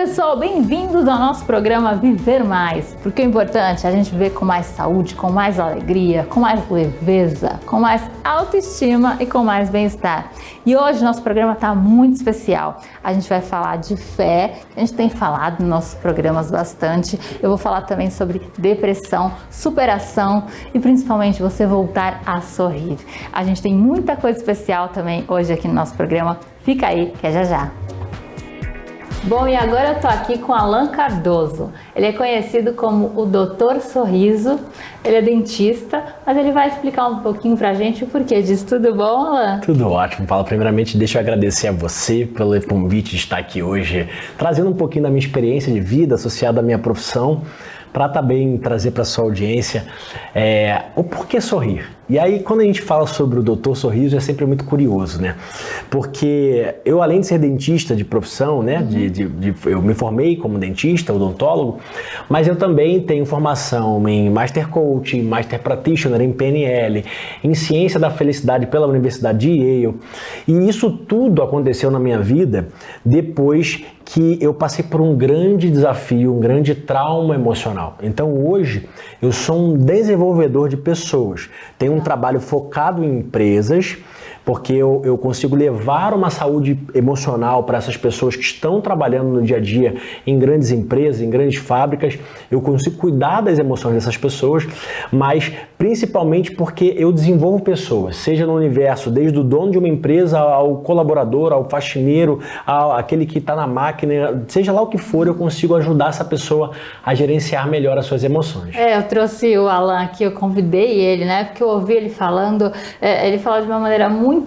pessoal, bem-vindos ao nosso programa Viver Mais, porque o importante é a gente viver com mais saúde, com mais alegria, com mais leveza, com mais autoestima e com mais bem-estar. E hoje nosso programa está muito especial. A gente vai falar de fé, a gente tem falado nos nossos programas bastante. Eu vou falar também sobre depressão, superação e principalmente você voltar a sorrir. A gente tem muita coisa especial também hoje aqui no nosso programa. Fica aí, que é já já. Bom, e agora eu tô aqui com Alan Cardoso. Ele é conhecido como o Doutor Sorriso, ele é dentista, mas ele vai explicar um pouquinho pra gente o porquê disso. Tudo bom, Alan? Tudo ótimo, Paula. Primeiramente, deixa eu agradecer a você pelo convite de estar aqui hoje, trazendo um pouquinho da minha experiência de vida associada à minha profissão, para também trazer para sua audiência o porquê sorrir. E aí, quando a gente fala sobre o Doutor Sorriso, é sempre muito curioso, né? Porque eu, além de ser dentista de profissão, né? Eu me formei como dentista, odontólogo, mas eu também tenho formação em Master Coach, Master Practitioner, em PNL, em Ciência da Felicidade pela Universidade de Yale. E isso tudo aconteceu na minha vida depois que eu passei por um grande desafio, um grande trauma emocional. Então hoje eu sou um desenvolvedor de pessoas, tenho um trabalho focado em empresas, porque eu consigo levar uma saúde emocional para essas pessoas que estão trabalhando no dia a dia em grandes empresas, em grandes fábricas. Eu consigo cuidar das emoções dessas pessoas, mas principalmente porque eu desenvolvo pessoas, seja no universo, desde o dono de uma empresa ao colaborador, ao faxineiro, aquele que está na máquina, seja lá o que for, eu consigo ajudar essa pessoa a gerenciar melhor as suas emoções. Eu trouxe o Alan aqui, eu convidei ele, né? Porque eu ouvi ele falando, ele fala de uma maneira muito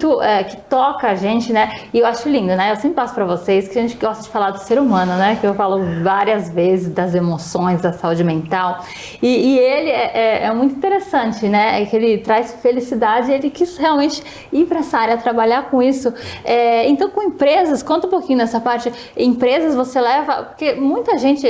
que toca a gente, né? E eu acho lindo, né? Eu sempre passo para vocês que a gente gosta de falar do ser humano, né? Que eu falo várias vezes das emoções, da saúde mental. E ele é muito interessante, né? É que ele traz felicidade, ele quis realmente ir para essa área, trabalhar com isso. Então, com empresas, conta um pouquinho nessa parte. Empresas você leva, porque muita gente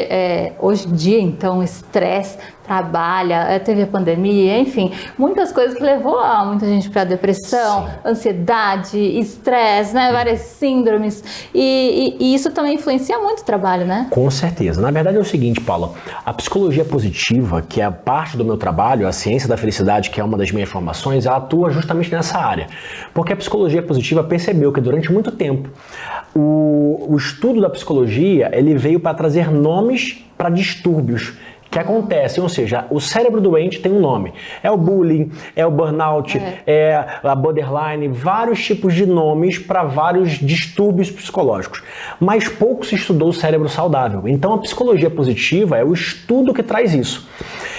hoje em dia, então, estresse, trabalha, teve a pandemia, enfim, muitas coisas que levou muita gente para depressão, ansiedade, estresse, né, várias síndromes, e isso também influencia muito o trabalho, né? Com certeza. Na verdade é o seguinte, Paula, a psicologia positiva, que é parte do meu trabalho, a ciência da felicidade, que é uma das minhas formações, ela atua justamente nessa área, porque a psicologia positiva percebeu que durante muito tempo o estudo da psicologia, ele veio para trazer nomes para distúrbios que acontecem, ou seja, o cérebro doente tem um nome, é o bullying, é o burnout, é a borderline, vários tipos de nomes para vários distúrbios psicológicos, mas pouco se estudou o cérebro saudável. Então a psicologia positiva é o estudo que traz isso.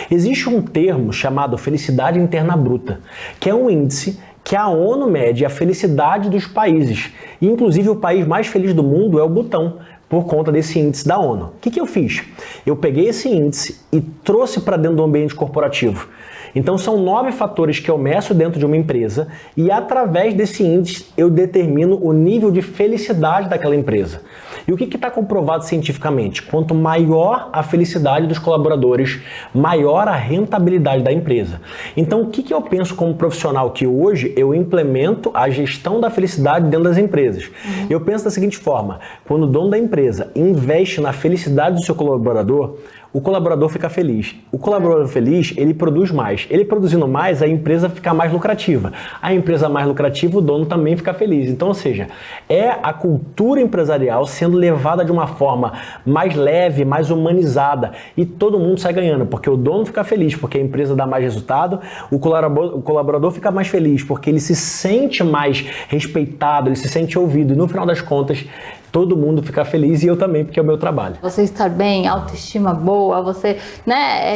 Existe um termo chamado felicidade interna bruta, que é um índice que a ONU mede a felicidade dos países, e inclusive o país mais feliz do mundo é o Butão, por conta desse índice da ONU. O que eu fiz? Eu peguei esse índice e trouxe para dentro do ambiente corporativo. Então são 9 fatores que eu meço dentro de uma empresa e através desse índice eu determino o nível de felicidade daquela empresa. E o que está comprovado cientificamente? Quanto maior a felicidade dos colaboradores, maior a rentabilidade da empresa. Então o que eu penso como profissional que hoje eu implemento a gestão da felicidade dentro das empresas? Eu penso da seguinte forma, quando o dono da empresa investe na felicidade do seu colaborador, o colaborador fica feliz. O colaborador feliz, ele produz mais. Ele produzindo mais, a empresa fica mais lucrativa. A empresa mais lucrativa, o dono também fica feliz. Então, ou seja, é a cultura empresarial sendo levada de uma forma mais leve, mais humanizada. E todo mundo sai ganhando, porque o dono fica feliz, porque a empresa dá mais resultado. O colaborador fica mais feliz, porque ele se sente mais respeitado, ele se sente ouvido. E no final das contas, todo mundo fica feliz e eu também, porque é o meu trabalho. Você estar bem, autoestima boa, você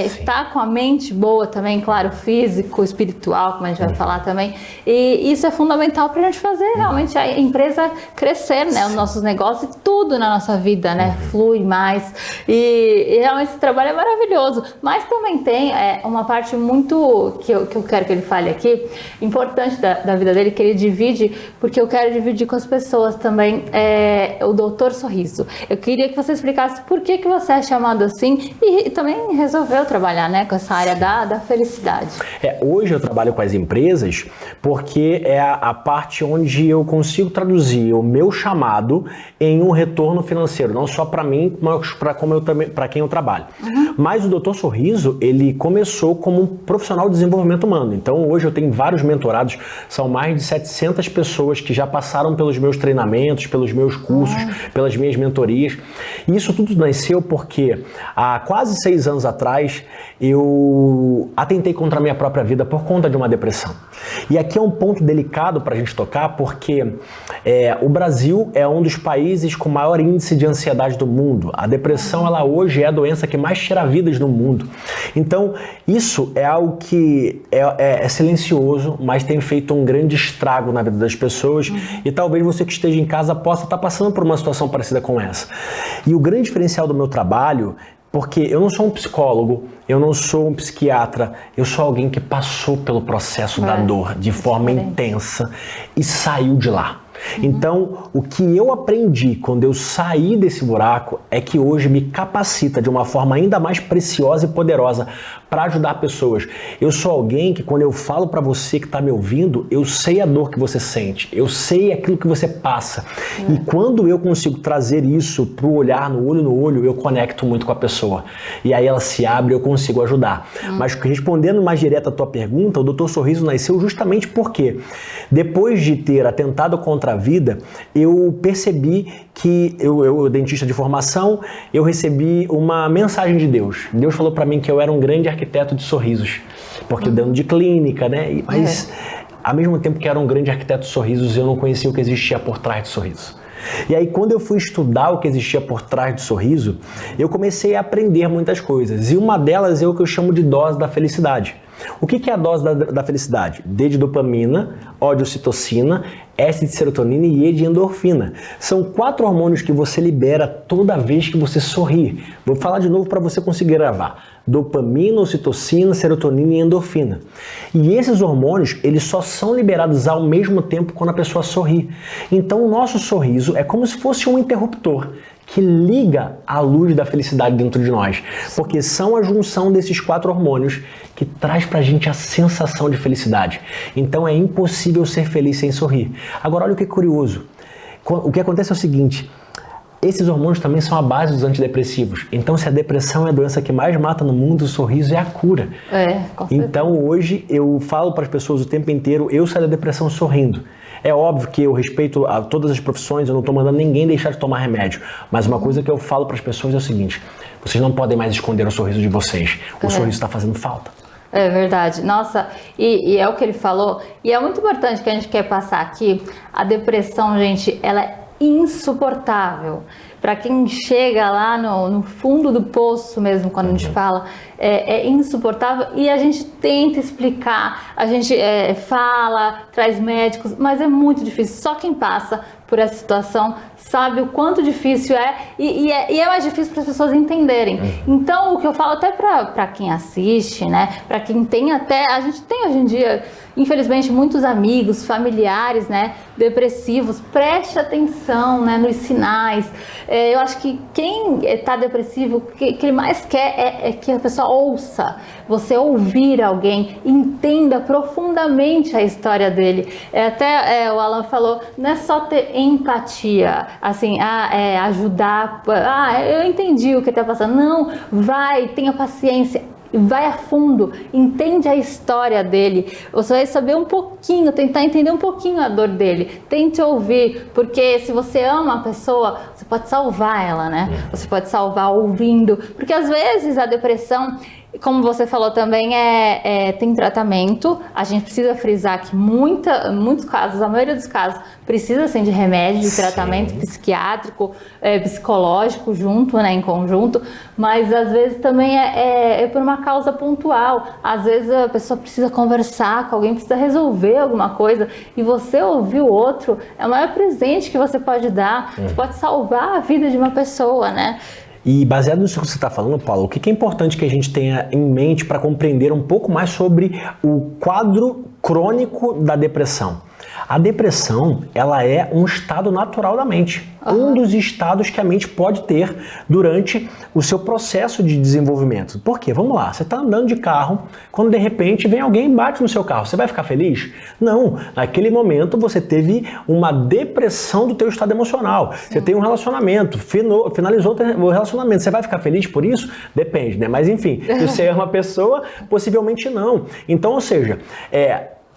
estar com a mente boa também, claro, físico, espiritual, como a gente vai falar também. E isso é fundamental para a gente fazer realmente a empresa crescer, né? Os nossos negócios, tudo na nossa vida, né? Flui mais. E realmente esse trabalho é maravilhoso. Mas também tem uma parte muito que eu quero que ele fale aqui, importante da vida dele, que ele divide, porque eu quero dividir com as pessoas também. o Doutor Sorriso. Eu queria que você explicasse por que você é chamado assim e também resolveu trabalhar, né, com essa área da felicidade. Hoje eu trabalho com as empresas porque é a parte onde eu consigo traduzir o meu chamado em um retorno financeiro, não só para mim, mas para quem eu trabalho. Mas o Doutor Sorriso, ele começou como um profissional de desenvolvimento humano. Então hoje eu tenho vários mentorados, são mais de 700 pessoas que já passaram pelos meus treinamentos, pelos meus cursos, pelas minhas mentorias. E isso tudo nasceu porque há quase 6 anos atrás eu atentei contra a minha própria vida por conta de uma depressão. E aqui é um ponto delicado para a gente tocar, porque o Brasil é um dos países com maior índice de ansiedade do mundo. A depressão, ela hoje é a doença que mais tira vidas no mundo. Então, isso é algo que é silencioso, mas tem feito um grande estrago na vida das pessoas. E talvez você que esteja em casa possa estar passando por uma situação parecida com essa. E o grande diferencial do meu trabalho, porque eu não sou um psicólogo, eu não sou um psiquiatra, eu sou alguém que passou pelo processo da dor de forma intensa e saiu de lá. Então, o que eu aprendi quando eu saí desse buraco é que hoje me capacita de uma forma ainda mais preciosa e poderosa para ajudar pessoas. Eu sou alguém que, quando eu falo para você que está me ouvindo, eu sei a dor que você sente, eu sei aquilo que você passa. E quando eu consigo trazer isso para o olhar, no olho, eu conecto muito com a pessoa. E aí ela se abre e eu consigo ajudar. Mas respondendo mais direto a tua pergunta, o Doutor Sorriso nasceu justamente porque, depois de ter atentado contra a vida, eu percebi que eu dentista de formação, eu recebi uma mensagem de Deus. Deus falou para mim que eu era um grande arquiteto de sorrisos, porque dentro de clínica, né? Mas ao mesmo tempo que era um grande arquiteto de sorrisos, eu não conhecia o que existia por trás do sorriso. E aí, quando eu fui estudar o que existia por trás do sorriso, eu comecei a aprender muitas coisas. E uma delas é o que eu chamo de dose da felicidade. O que é a dose da felicidade? D de dopamina, O de ocitocina, S de serotonina e E de endorfina. São 4 hormônios que você libera toda vez que você sorri. Vou falar de novo para você conseguir gravar. Dopamina, ocitocina, serotonina e endorfina. E esses hormônios, eles só são liberados ao mesmo tempo quando a pessoa sorri. Então o nosso sorriso é como se fosse um interruptor que liga a luz da felicidade dentro de nós, porque são a junção desses 4 hormônios que traz pra gente a sensação de felicidade. Então é impossível ser feliz sem sorrir. Agora olha o que é curioso. O que acontece é o seguinte: esses hormônios também são a base dos antidepressivos. Então, se a depressão é a doença que mais mata no mundo, o sorriso é a cura. Com certeza. Então, hoje, eu falo para as pessoas o tempo inteiro, eu saio da depressão sorrindo. É óbvio que eu respeito a todas as profissões, eu não estou mandando ninguém deixar de tomar remédio. Mas uma coisa que eu falo para as pessoas é o seguinte: vocês não podem mais esconder o sorriso de vocês. O sorriso está fazendo falta. É verdade. Nossa, e é o que ele falou. E é muito importante que a gente quer passar aqui. A depressão, gente, ela é insuportável. Para quem chega lá no fundo do poço mesmo, quando a gente fala, é insuportável. E a gente tenta explicar, a gente fala, traz médicos, mas é muito difícil. Só quem passa por essa situação sabe o quanto difícil é, e é mais difícil para as pessoas entenderem. Então, o que eu falo até para quem assiste, né, para quem tem a gente tem hoje em dia, infelizmente, muitos amigos, familiares, né, depressivos. Preste atenção, né, nos sinais. Eu acho que quem está depressivo, o que ele mais quer é que a pessoa ouça, você ouvir alguém, entenda profundamente a história dele. Até o Alan falou, não é só ter empatia, assim, ajudar, eu entendi o que está passando. Não, tenha paciência. Vai a fundo, entende a história dele, você vai saber um pouquinho, tentar entender um pouquinho a dor dele, tente ouvir, porque se você ama a pessoa, você pode salvar ela, né? Você pode salvar ouvindo, porque às vezes a depressão, como você falou também, tem tratamento. A gente precisa frisar que muitos casos, a maioria dos casos, precisa sim de remédio, de tratamento psiquiátrico, psicológico junto, né, em conjunto, mas às vezes também é por uma causa pontual. Às vezes a pessoa precisa conversar com alguém, precisa resolver alguma coisa, e você ouvir o outro é o maior presente que você pode dar, você pode salvar a vida de uma pessoa, né? E baseado nisso que você está falando, Paulo, o que é importante que a gente tenha em mente para compreender um pouco mais sobre o quadro crônico da depressão? A depressão, ela é um estado natural da mente. Um dos estados que a mente pode ter durante o seu processo de desenvolvimento. Por quê? Vamos lá, você está andando de carro, quando de repente vem alguém e bate no seu carro, você vai ficar feliz? Não, naquele momento você teve uma depressão do teu estado emocional. Você tem um relacionamento, finalizou o relacionamento, você vai ficar feliz por isso? Depende, né? Mas enfim, se você ama a pessoa, possivelmente não. Então, ou seja,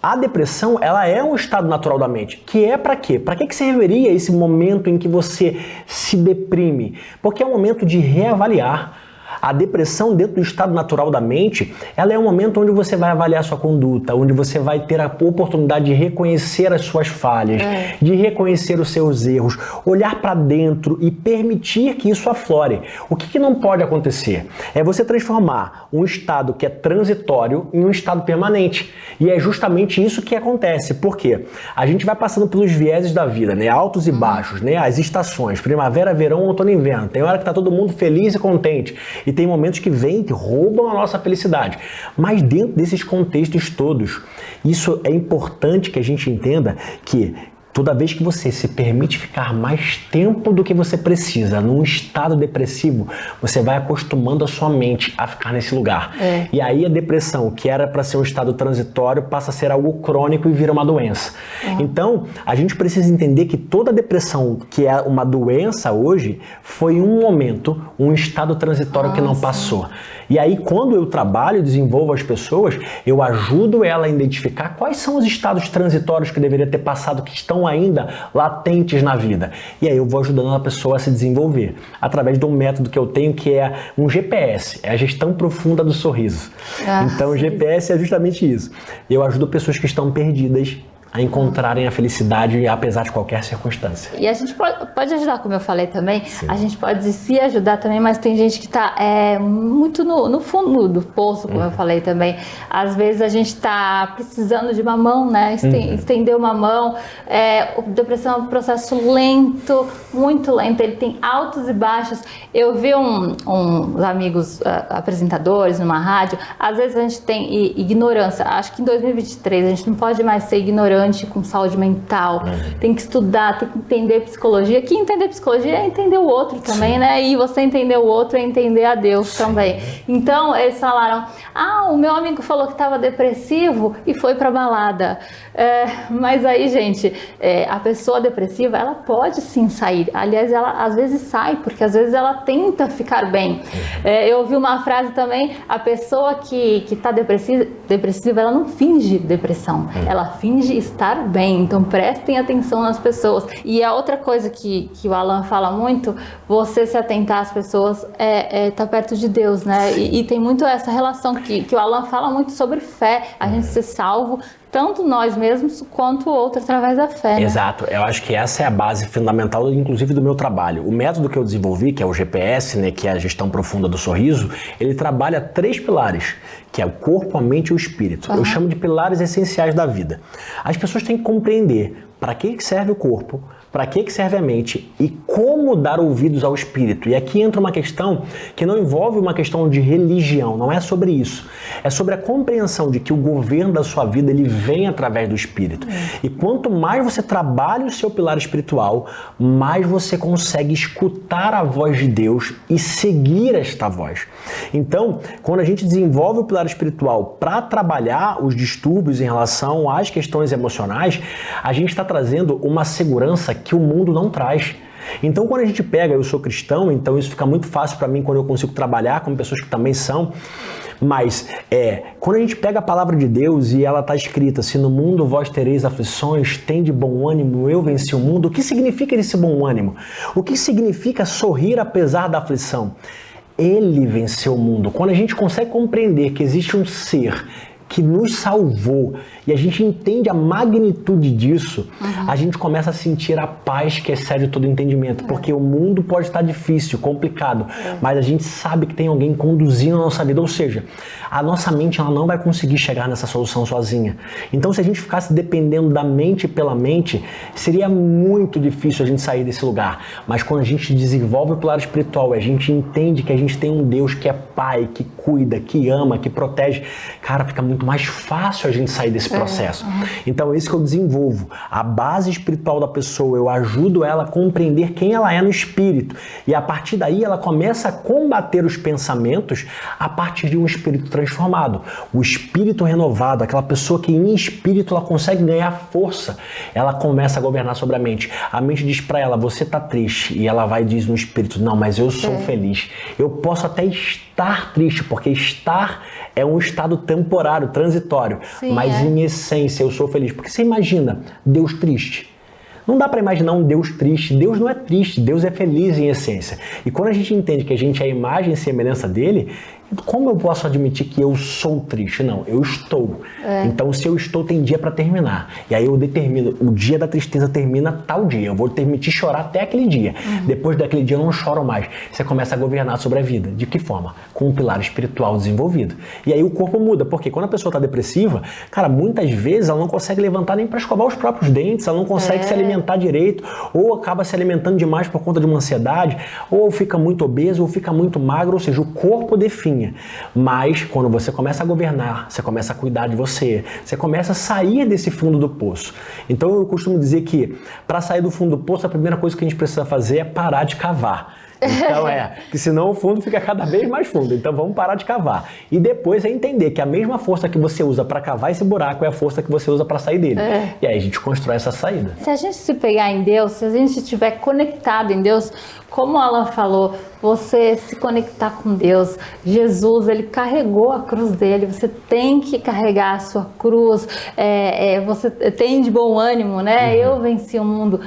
a depressão, ela é um estado natural da mente, que é para quê? Para que serviria esse momento em que você se deprime? Porque é um momento de reavaliar. A depressão, dentro do estado natural da mente, ela é um momento onde você vai avaliar sua conduta, onde você vai ter a oportunidade de reconhecer as suas falhas, de reconhecer os seus erros, olhar para dentro e permitir que isso aflore. O que não pode acontecer? É você transformar um estado que é transitório em um estado permanente. E é justamente isso que acontece. Por quê? A gente vai passando pelos vieses da vida, né? Altos e baixos, né? As estações, primavera, verão, outono e inverno. Tem hora que tá todo mundo feliz e contente. E tem momentos que vêm, que roubam a nossa felicidade. Mas dentro desses contextos todos, isso é importante que a gente entenda que toda vez que você se permite ficar mais tempo do que você precisa num estado depressivo, você vai acostumando a sua mente a ficar nesse lugar. E aí a depressão, que era para ser um estado transitório, passa a ser algo crônico e vira uma doença. Então, a gente precisa entender que toda depressão que é uma doença hoje foi um momento, um estado transitório que não passou. E aí, quando eu trabalho e desenvolvo as pessoas, eu ajudo ela a identificar quais são os estados transitórios que deveria ter passado, que estão ainda latentes na vida. E aí eu vou ajudando a pessoa a se desenvolver, através de um método que eu tenho, que é um GPS, é a gestão profunda do sorriso. Então, o GPS é justamente isso. Eu ajudo pessoas que estão perdidas a encontrarem a felicidade apesar de qualquer circunstância. E a gente pode ajudar, como eu falei também, a gente pode se ajudar também, mas tem gente que está muito no fundo do poço, como eu falei também. Às vezes a gente está precisando de uma mão, né? Estender uma mão. Depressão é um processo lento, muito lento, ele tem altos e baixos. Eu vi uns amigos apresentadores numa rádio, às vezes a gente tem ignorância. Acho que em 2023 a gente não pode mais ser ignorante com saúde mental, tem que estudar, tem que entender psicologia, que entender psicologia é entender o outro também, né? E você entender o outro é entender a Deus também. Então, eles falaram, o meu amigo falou que estava depressivo e foi pra balada. Mas aí, gente, a pessoa depressiva, ela pode sim sair. Aliás, ela às vezes sai, porque às vezes ela tenta ficar bem. Eu ouvi uma frase também, a pessoa que está depressiva, ela não finge depressão, ela finge estar bem. Então prestem atenção nas pessoas. E a outra coisa que o Alan fala muito, você se atentar às pessoas tá perto de Deus, né? E tem muito essa relação que o Alan fala muito sobre fé, a gente ser salvo, tanto nós mesmos quanto o outro através da fé, né? Exato, eu acho que essa é a base fundamental, inclusive, do meu trabalho. O método que eu desenvolvi, que é o GPS, né, que é a gestão profunda do sorriso, ele trabalha 3 pilares, que é o corpo, a mente e o espírito. Eu chamo de pilares essenciais da vida. As pessoas têm que compreender para que serve o corpo, para que serve a mente e como dar ouvidos ao espírito. E aqui entra uma questão que não envolve uma questão de religião, não é sobre isso. É sobre a compreensão de que o governo da sua vida, ele vem através do espírito. E quanto mais você trabalha o seu pilar espiritual, mais você consegue escutar a voz de Deus e seguir esta voz. Então, quando a gente desenvolve o pilar espiritual para trabalhar os distúrbios em relação às questões emocionais, a gente está trazendo uma segurança que o mundo não traz. Então, quando a gente pega, eu sou cristão, então isso fica muito fácil para mim quando eu consigo trabalhar com pessoas que também são, mas quando a gente pega a palavra de Deus e ela está escrita, se no mundo vós tereis aflições, tende bom ânimo, eu venci o mundo. O que significa esse bom ânimo? O que significa sorrir apesar da aflição? Ele venceu o mundo. Quando a gente consegue compreender que existe um ser que nos salvou e a gente entende a magnitude disso, a gente começa a sentir a paz que excede todo entendimento, porque o mundo pode estar difícil, complicado, mas a gente sabe que tem alguém conduzindo a nossa vida, ou seja, a nossa mente ela não vai conseguir chegar nessa solução sozinha. Então, se a gente ficasse dependendo da mente pela mente, seria muito difícil a gente sair desse lugar. Mas quando a gente desenvolve o pilar espiritual, a gente entende que a gente tem um Deus que é Pai, que cuida, que ama, que protege, cara, fica muito mais fácil a gente sair desse processo. Então é isso que eu desenvolvo. A base espiritual da pessoa, eu ajudo ela a compreender quem ela é no espírito. E a partir daí ela começa a combater os pensamentos a partir de um espírito transformado. O espírito renovado, aquela pessoa que em espírito ela consegue ganhar força, ela começa a governar sobre a mente. A mente diz para ela, você tá triste. E ela vai e diz no espírito, não, mas eu sou feliz. Eu posso até estar triste, porque estar é um estado temporário, transitório. Sim, mas em essência eu sou feliz. Porque você imagina Deus triste. Não dá para imaginar um Deus triste. Deus não é triste, Deus é feliz em essência. E quando a gente entende que a gente é a imagem e semelhança dele, como eu posso admitir que eu sou triste? Não, eu estou. Então, se eu estou, tem dia para terminar. E aí eu determino, o dia da tristeza termina tal dia. Eu vou permitir chorar até aquele dia. Depois daquele dia eu não choro mais. Você começa a governar sobre a vida. De que forma? Com um pilar espiritual desenvolvido. E aí o corpo muda, porque quando a pessoa está depressiva, cara, muitas vezes ela não consegue levantar nem para escovar os próprios dentes, ela não consegue se alimentar direito, ou acaba se alimentando demais por conta de uma ansiedade, ou fica muito obeso, ou fica muito magro, ou seja, o corpo define. Mas quando você começa a governar, você começa a cuidar de você, você começa a sair desse fundo do poço. Então eu costumo dizer que para sair do fundo do poço, a primeira coisa que a gente precisa fazer é parar de cavar. Então porque senão o fundo fica cada vez mais fundo. Então vamos parar de cavar. E depois é entender que a mesma força que você usa para cavar esse buraco é a força que você usa para sair dele. E aí a gente constrói essa saída. Se a gente se pegar em Deus, se a gente estiver conectado em Deus, como ela falou, você se conectar com Deus. Jesus, ele carregou a cruz dele. Você tem que carregar a sua cruz. Você tem de bom ânimo, né? Eu venci o mundo.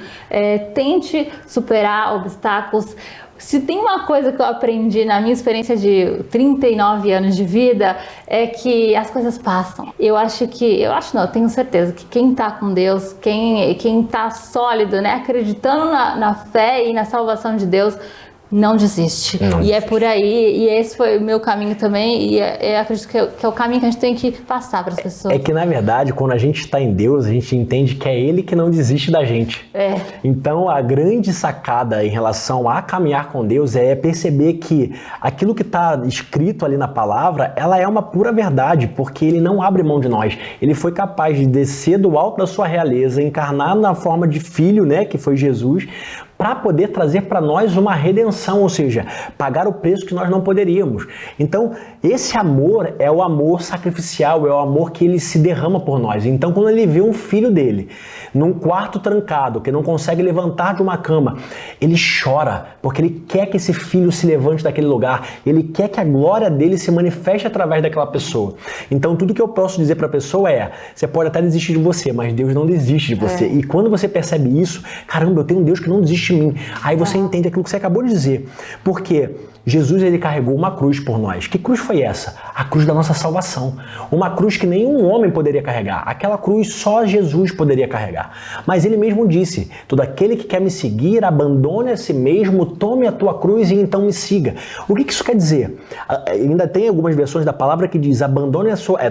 Tente superar obstáculos. Se tem uma coisa que eu aprendi na minha experiência de 39 anos de vida, é que as coisas passam. Eu tenho certeza que quem tá com Deus, quem tá sólido, né, acreditando na fé e na salvação de Deus, não desiste. E é por aí, e esse foi o meu caminho também, e acredito que é o caminho que a gente tem que passar para as pessoas. É que, na verdade, quando a gente está em Deus, a gente entende que é Ele que não desiste da gente. Então, a grande sacada em relação a caminhar com Deus é perceber que aquilo que está escrito ali na palavra, ela é uma pura verdade, porque Ele não abre mão de nós. Ele foi capaz de descer do alto da sua realeza, encarnar na forma de filho, né, que foi Jesus, para poder trazer para nós uma redenção, ou seja, pagar o preço que nós não poderíamos. Então, esse amor é o amor sacrificial, é o amor que ele se derrama por nós. Então, quando ele vê um filho dele num quarto trancado, que não consegue levantar de uma cama, ele chora, porque ele quer que esse filho se levante daquele lugar, ele quer que a glória dele se manifeste através daquela pessoa. Então, tudo que eu posso dizer para a pessoa você pode até desistir de você, mas Deus não desiste de você. E quando você percebe isso, caramba, eu tenho um Deus que não desiste de mim. Aí você entende aquilo que você acabou de dizer. Porque Jesus, ele carregou uma cruz por nós. Que cruz foi essa? A cruz da nossa salvação. Uma cruz que nenhum homem poderia carregar. Aquela cruz só Jesus poderia carregar. Mas ele mesmo disse, todo aquele que quer me seguir, abandone a si mesmo, tome a tua cruz e então me siga. O que isso quer dizer? Ainda tem algumas versões da palavra que diz,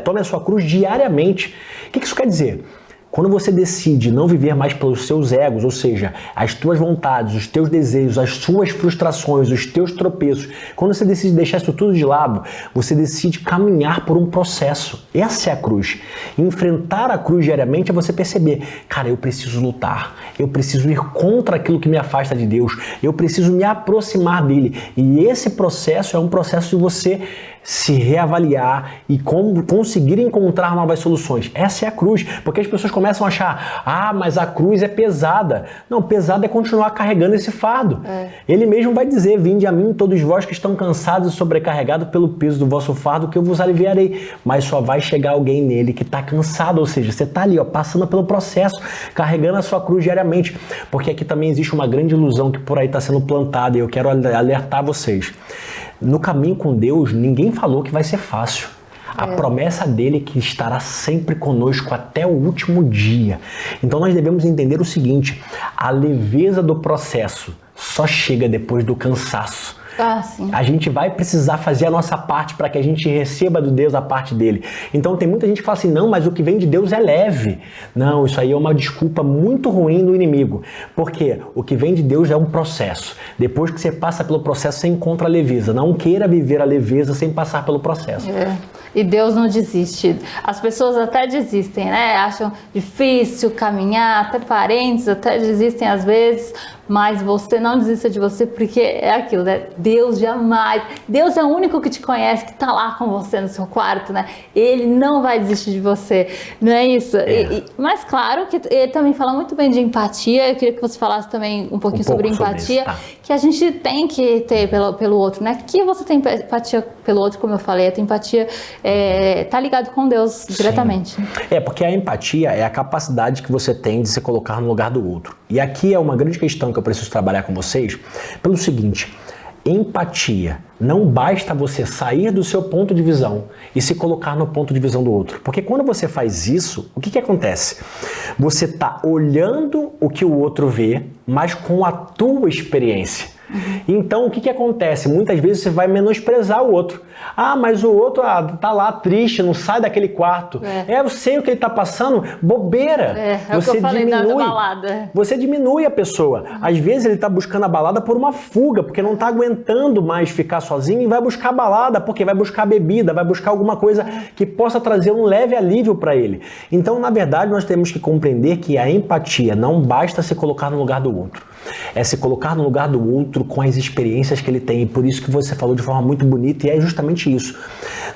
tome a sua cruz diariamente. O que isso quer dizer? Quando você decide não viver mais pelos seus egos, ou seja, as tuas vontades, os teus desejos, as suas frustrações, os teus tropeços, quando você decide deixar isso tudo de lado, você decide caminhar por um processo. Essa é a cruz. Enfrentar a cruz diariamente é você perceber, cara, eu preciso lutar, eu preciso ir contra aquilo que me afasta de Deus, eu preciso me aproximar dele. E esse processo é um processo de você se reavaliar e conseguir encontrar novas soluções. Essa é a cruz, porque as pessoas começam a achar, mas a cruz é pesada. Não, pesada é continuar carregando esse fardo. Ele mesmo vai dizer, vinde a mim todos vós que estão cansados e sobrecarregados pelo peso do vosso fardo, que eu vos aliviarei. Mas só vai chegar alguém nele que está cansado, ou seja, você está ali, passando pelo processo, carregando a sua cruz diariamente. Porque aqui também existe uma grande ilusão que por aí está sendo plantada, e eu quero alertar vocês. No caminho com Deus, ninguém falou que vai ser fácil. A promessa dele é que estará sempre conosco até o último dia. Então nós devemos entender o seguinte, a leveza do processo só chega depois do cansaço. A gente vai precisar fazer a nossa parte para que a gente receba de Deus a parte dele. Então tem muita gente que fala assim, não, mas o que vem de Deus é leve. Não, isso aí é uma desculpa muito ruim do inimigo. Porque o que vem de Deus é um processo. Depois que você passa pelo processo, você encontra a leveza. Não queira viver a leveza sem passar pelo processo. E Deus não desiste. As pessoas até desistem, né? Acham difícil caminhar, até parentes até desistem às vezes, mas você não desista de você, porque é aquilo, né? Deus jamais, Deus é o único que te conhece, que tá lá com você no seu quarto, né? Ele não vai desistir de você, não é isso? Mas claro que ele também fala muito bem de empatia. Eu queria que você falasse também um pouquinho sobre empatia, sobre isso, que a gente tem que ter pelo outro, né? Que você tem empatia pelo outro, como eu falei, a tua empatia tá ligado com Deus diretamente. Sim. Porque a empatia é a capacidade que você tem de se colocar no lugar do outro. E aqui é uma grande questão que eu preciso trabalhar com vocês, pelo seguinte: empatia. Não basta você sair do seu ponto de visão e se colocar no ponto de visão do outro. Porque quando você faz isso, o que acontece? Você está olhando o que o outro vê, mas com a tua experiência. Então, o que acontece? Muitas vezes você vai menosprezar o outro. Ah, mas o outro tá lá triste, não sai daquele quarto. Eu sei o que ele tá passando, bobeira. Você o que eu falei da balada. Você diminui a pessoa. Às vezes ele tá buscando a balada por uma fuga, porque não tá aguentando mais ficar sozinho e vai buscar a balada, porque vai buscar bebida, vai buscar alguma coisa que possa trazer um leve alívio para ele. Então, na verdade, nós temos que compreender que a empatia não basta se colocar no lugar do outro. É se colocar no lugar do outro com as experiências que ele tem. E por isso que você falou de forma muito bonita, e é justamente isso.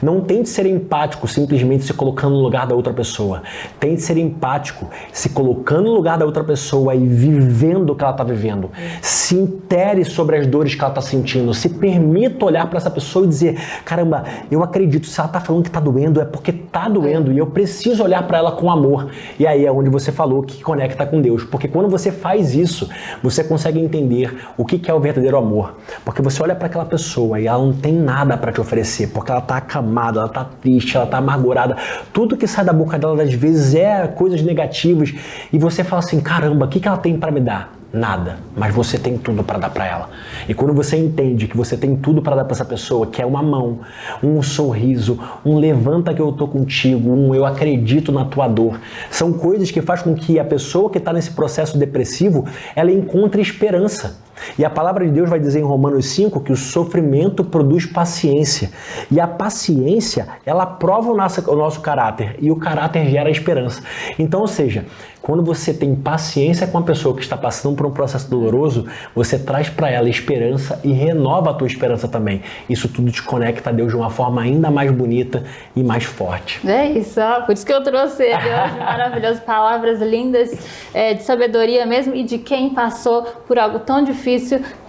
Não tente ser empático simplesmente se colocando no lugar da outra pessoa. Tente ser empático se colocando no lugar da outra pessoa e vivendo o que ela está vivendo. Se intere sobre as dores que ela está sentindo. Se permita olhar para essa pessoa e dizer: caramba, eu acredito, se ela está falando que está doendo, é porque está doendo e eu preciso olhar para ela com amor. E aí é onde você falou que conecta com Deus. Porque quando você faz isso, você consegue entender o que é o verdadeiro amor. Porque você olha para aquela pessoa e ela não tem nada para te oferecer, porque ela está acamada, ela está triste, ela está amargurada. Tudo que sai da boca dela às vezes é coisas negativas e você fala assim: caramba, o que ela tem para me dar? Nada, mas você tem tudo para dar para ela. E quando você entende que você tem tudo para dar para essa pessoa, que é uma mão, um sorriso, um levanta que eu tô contigo, um eu acredito na tua dor, são coisas que faz com que a pessoa que está nesse processo depressivo, ela encontre esperança. E a palavra de Deus vai dizer em Romanos 5 que o sofrimento produz paciência. E a paciência, ela prova o nosso caráter. E o caráter gera esperança. Então, ou seja, quando você tem paciência com a pessoa que está passando por um processo doloroso, você traz para ela esperança e renova a tua esperança também. Isso tudo te conecta a Deus de uma forma ainda mais bonita e mais forte. É isso, ó. Por isso que eu trouxe ele hoje, maravilhoso, palavras lindas, de sabedoria mesmo, e de quem passou por algo tão difícil,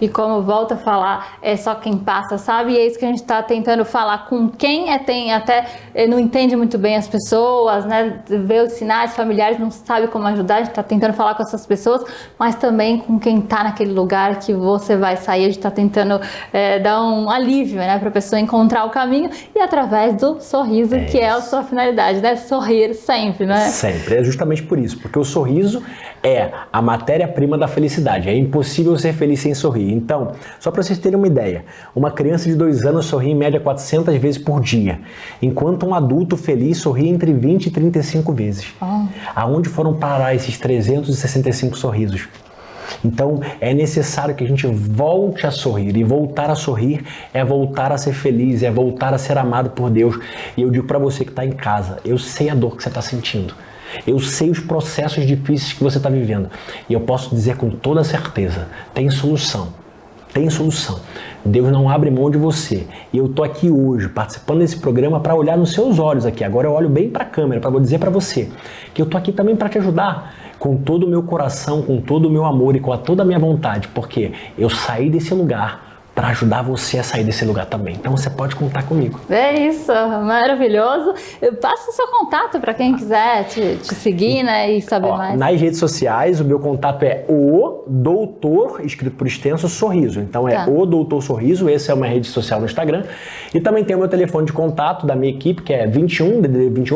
e como volto a falar, é só quem passa, sabe? E é isso que a gente está tentando falar com quem tem até não entende muito bem as pessoas, né? Vê os sinais familiares, não sabe como ajudar, a gente está tentando falar com essas pessoas, mas também com quem está naquele lugar que você vai sair. A gente está tentando dar um alívio, né, para a pessoa encontrar o caminho, e através do sorriso, que é a sua finalidade, né? Sorrir sempre, né? Sempre, é justamente por isso, porque o sorriso é a matéria-prima da felicidade. É impossível ser feliz sem sorrir. Então, só para vocês terem uma ideia, uma criança de 2 anos sorri em média 400 vezes por dia, enquanto um adulto feliz sorri entre 20 e 35 vezes. Aonde foram parar esses 365 sorrisos? Então, é necessário que a gente volte a sorrir, e voltar a sorrir é voltar a ser feliz, é voltar a ser amado por Deus. E eu digo para você que está em casa, eu sei a dor que você está sentindo. Eu sei os processos difíceis que você está vivendo. E eu posso dizer com toda certeza, tem solução. Tem solução. Deus não abre mão de você. E eu tô aqui hoje participando desse programa para olhar nos seus olhos aqui. Agora eu olho bem para a câmera para dizer para você que eu tô aqui também para te ajudar com todo o meu coração, com todo o meu amor e com toda a minha vontade, porque eu saí desse lugar para ajudar você a sair desse lugar também. Então você pode contar comigo. É isso, maravilhoso. Passa o seu contato para quem quiser te seguir, né, e saber mais. Nas redes sociais, o meu contato é o Doutor, escrito por extenso, Sorriso. Então é o Doutor Sorriso, essa é uma rede social no Instagram. E também tem o meu telefone de contato da minha equipe, que é 21,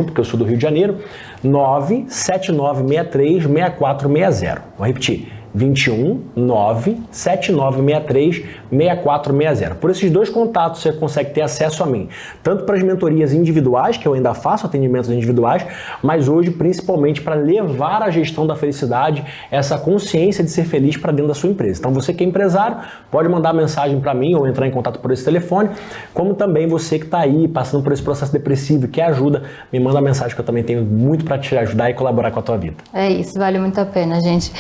porque eu sou do Rio de Janeiro, 97963-6460. Vou repetir. 21 97963 6460. Por esses 2 contatos você consegue ter acesso a mim, tanto para as mentorias individuais, que eu ainda faço atendimentos individuais, mas hoje principalmente para levar a gestão da felicidade, essa consciência de ser feliz para dentro da sua empresa. Então você que é empresário, pode mandar mensagem para mim ou entrar em contato por esse telefone, como também você que está aí passando por esse processo depressivo e quer ajuda, me manda mensagem que eu também tenho muito para te ajudar e colaborar com a tua vida. É isso, vale muito a pena, gente.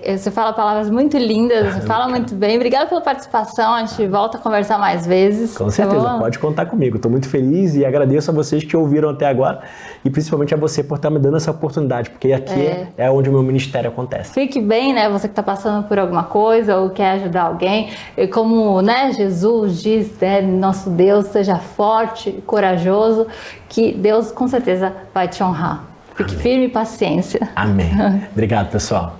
Você fala palavras muito lindas, você fala muito bem. Obrigada pela participação, a gente volta a conversar mais vezes. Com certeza, tá, pode contar comigo. Estou muito feliz e agradeço a vocês que ouviram até agora e principalmente a você por estar me dando essa oportunidade, porque aqui é onde o meu ministério acontece. Fique bem, né? Você que está passando por alguma coisa ou quer ajudar alguém. E como, né, Jesus diz, né, nosso Deus, seja forte, corajoso, que Deus com certeza vai te honrar. Fique firme e paciência. Amém. Obrigado, pessoal.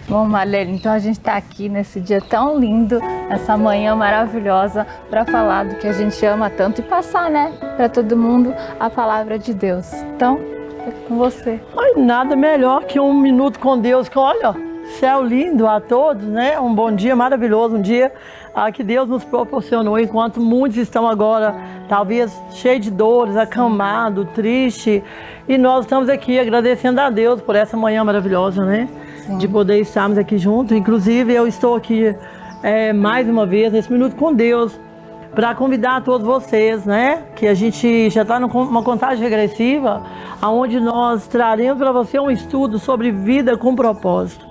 Bom, Marlene, então a gente está aqui nesse dia tão lindo, essa manhã maravilhosa, para falar do que a gente ama tanto e passar, né, para todo mundo a palavra de Deus. Então, é com você. Nada melhor que um minuto com Deus, que olha, céu lindo a todos, né? Um bom dia maravilhoso, um dia que Deus nos proporcionou, enquanto muitos estão agora, talvez, cheios de dores, acamados, tristes, e nós estamos aqui agradecendo a Deus por essa manhã maravilhosa, né? De poder estarmos aqui juntos. Inclusive, eu estou aqui mais uma vez, nesse Minuto com Deus, para convidar todos vocês, né? Que a gente já está numa contagem regressiva, onde nós traremos para você um estudo sobre vida com propósito.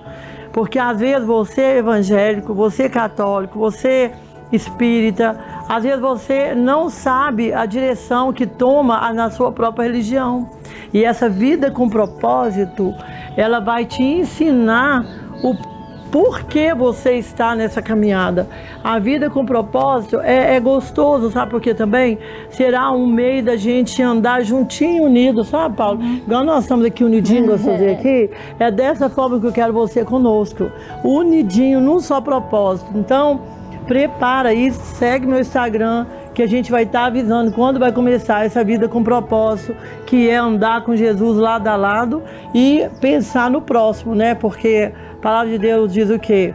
Porque às vezes você é evangélico, você é católico, você é espírita, às vezes você não sabe a direção que toma na sua própria religião. E essa vida com propósito, ela vai te ensinar o porquê você está nessa caminhada. A vida com propósito é gostoso, sabe por quê também? Será um meio da gente andar juntinho, unido, sabe, Paulo? Igual nós estamos aqui unidinhos, gostosinho aqui, é dessa forma que eu quero você conosco. Unidinho, num só propósito. Então, prepara aí, segue meu Instagram, que a gente vai estar avisando quando vai começar essa vida com propósito, que é andar com Jesus lado a lado e pensar no próximo, né? Porque a palavra de Deus diz o quê?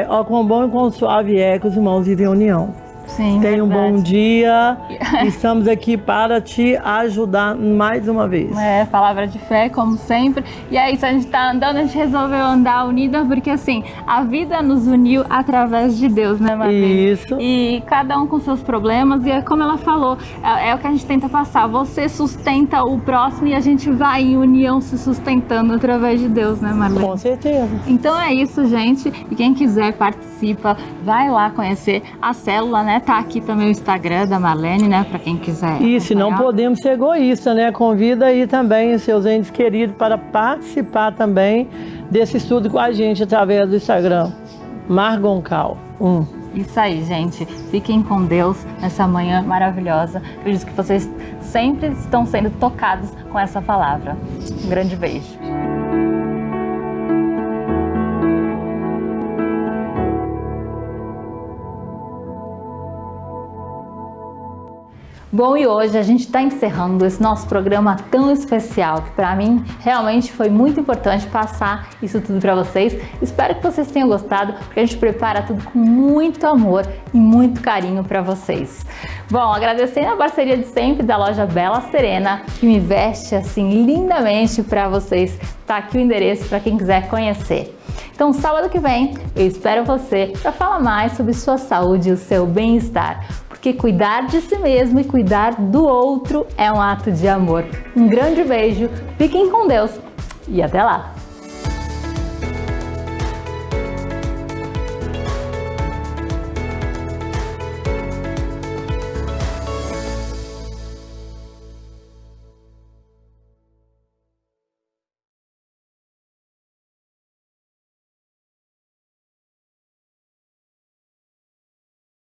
Ó, quão bom e quão suave é que os irmãos vivem em união. Sim, tenha um verdade. bom dia. Estamos aqui para te ajudar mais uma vez. Palavra de fé, como sempre. E é isso, a gente tá andando, a gente resolveu andar unida, porque assim, a vida nos uniu através de Deus, né, Marlene? Isso. E cada um com seus problemas, e é como ela falou, é o que a gente tenta passar. Você sustenta o próximo e a gente vai em união se sustentando através de Deus, né, Marlene? Com certeza. Então é isso, gente. E quem quiser participa, vai lá conhecer a célula, né? Tá aqui também o Instagram da Marlene, né? Para quem quiser. E se não podemos ser egoístas, né? Convida aí também os seus entes queridos para participar também desse estudo com a gente através do Instagram. Margoncal. Isso aí, gente. Fiquem com Deus nessa manhã maravilhosa. Eu acredito que vocês sempre estão sendo tocados com essa palavra. Um grande beijo. Bom, e hoje a gente está encerrando esse nosso programa tão especial, que para mim realmente foi muito importante passar isso tudo para vocês. Espero que vocês tenham gostado, porque a gente prepara tudo com muito amor e muito carinho para vocês. Bom, agradecendo a parceria de sempre da loja Bela Serena, que me veste assim lindamente para vocês. Tá aqui o endereço para quem quiser conhecer. Então, sábado que vem, eu espero você para falar mais sobre sua saúde e o seu bem-estar. Porque cuidar de si mesmo e cuidar do outro é um ato de amor. Um grande beijo, fiquem com Deus e até lá!